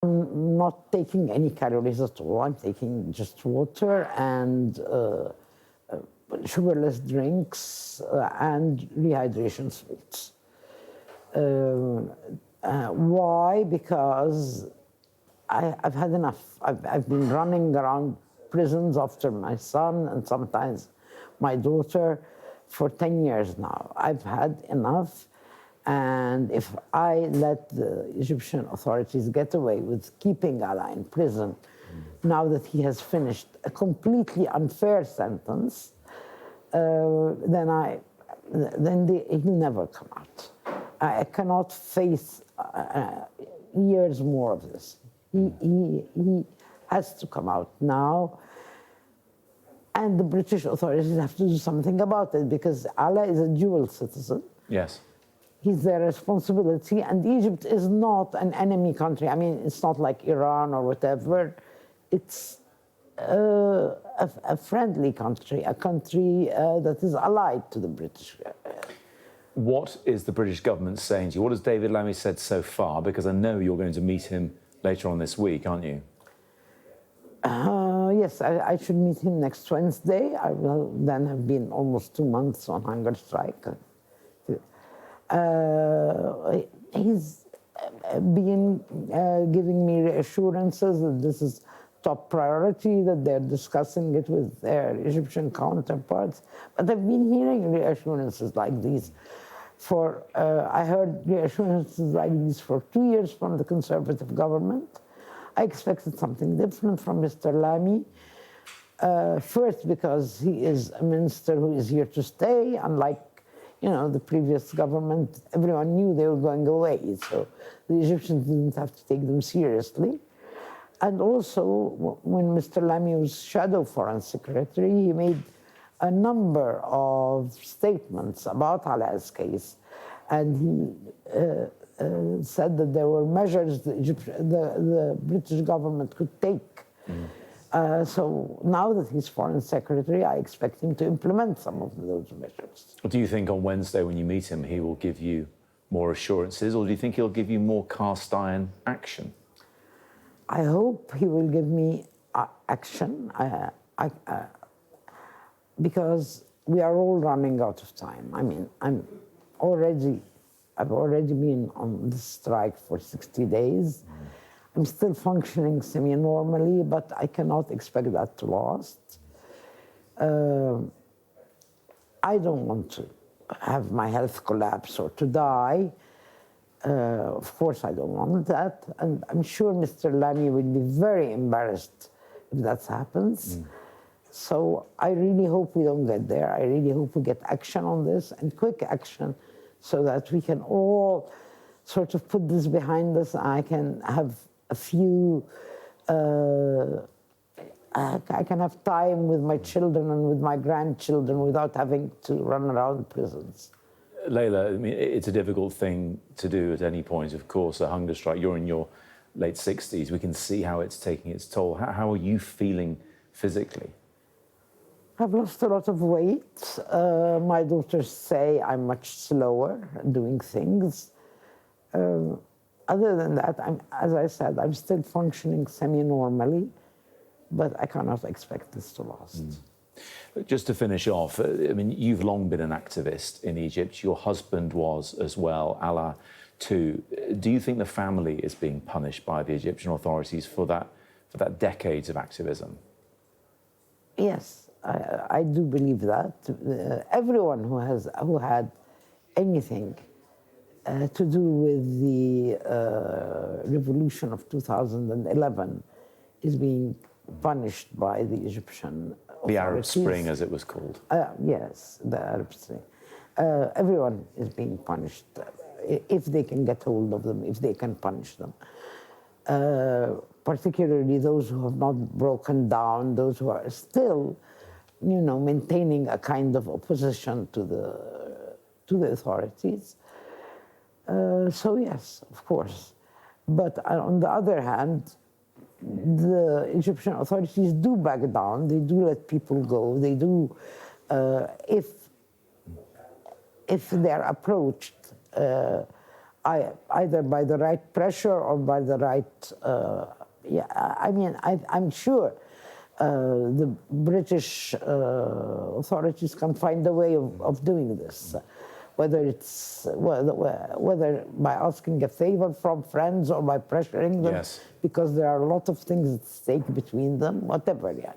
not taking any calories at all. I'm taking just water and sugarless drinks and rehydration salts. Why? Because I've had enough. I've been running around prisons after my son and sometimes my daughter for 10 years now. I've had enough. And if I let the Egyptian authorities get away with keeping Alaa in prison, now that he has finished a completely unfair sentence, then he'll never come out. I cannot face years more of this. He has to come out now. And the British authorities have to do something about it because Alaa is a dual citizen. Yes. It's their responsibility, and Egypt is not an enemy country. I mean, it's not like Iran or whatever. It's a friendly country, a country that is allied to the British. What is the British government saying to you? What has David Lammy said so far? Because I know you're going to meet him later on this week, aren't you? Yes, I should meet him next Wednesday. I will then have been almost 2 months on hunger strike. He's been giving me reassurances that this is top priority, that they're discussing it with their Egyptian counterparts. But I've been hearing reassurances like these I heard reassurances like these for 2 years from the Conservative government. I expected something different from Mr. Lammy. First, because he is a minister who is here to stay, unlike the previous government. Everyone knew they were going away, so the Egyptians didn't have to take them seriously. And also, when Mr. Lammy was shadow foreign secretary, he made a number of statements about Alaa's case, and he said that there were measures the British government could take. So now that he's foreign secretary, I expect him to implement some of those measures. Do you think on Wednesday when you meet him, he will give you more assurances, or do you think he'll give you more cast iron action? I hope he will give me action, because we are all running out of time. I mean, I've already been on this strike for 60 days. I'm still functioning semi-normally, but I cannot expect that to last. I don't want to have my health collapse or to die. Of course, I don't want that. And I'm sure Mr. Lammy will be very embarrassed if that happens. So I really hope we don't get there. I really hope we get action on this, and quick action, so that we can all sort of put this behind us. I can have a few, I can have time with my children and with my grandchildren without having to run around prisons. Laila, I mean, it's a difficult thing to do at any point, of course, a hunger strike. You're in your late 60s. We can see how it's taking its toll. How are you feeling physically? I've lost a lot of weight. My daughters say I'm much slower doing things. Other than that, as I said, I'm still functioning semi-normally, but I cannot expect this to last. Just to finish off, I mean, you've long been an activist in Egypt. Your husband was as well, Alaa too. Do you think the family is being punished by the Egyptian authorities for that decades of activism? Yes, I do believe that. Everyone who had anything to do with the revolution of 2011 is being punished by the Egyptian authorities. The Arab Spring, as it was called. Yes, the Arab Spring. Everyone is being punished if they can get hold of them, if they can punish them. Particularly those who have not broken down, those who are still, maintaining a kind of opposition to the authorities. So yes, of course. But on the other hand, the Egyptian authorities do back down. They do let people go. They do, if they're approached either by the right pressure or by the right, I mean, I'm sure the British authorities can find a way of doing this, whether by asking a favor from friends or by pressuring them, Yes. because there are a lot of things at stake between them, whatever. Yeah.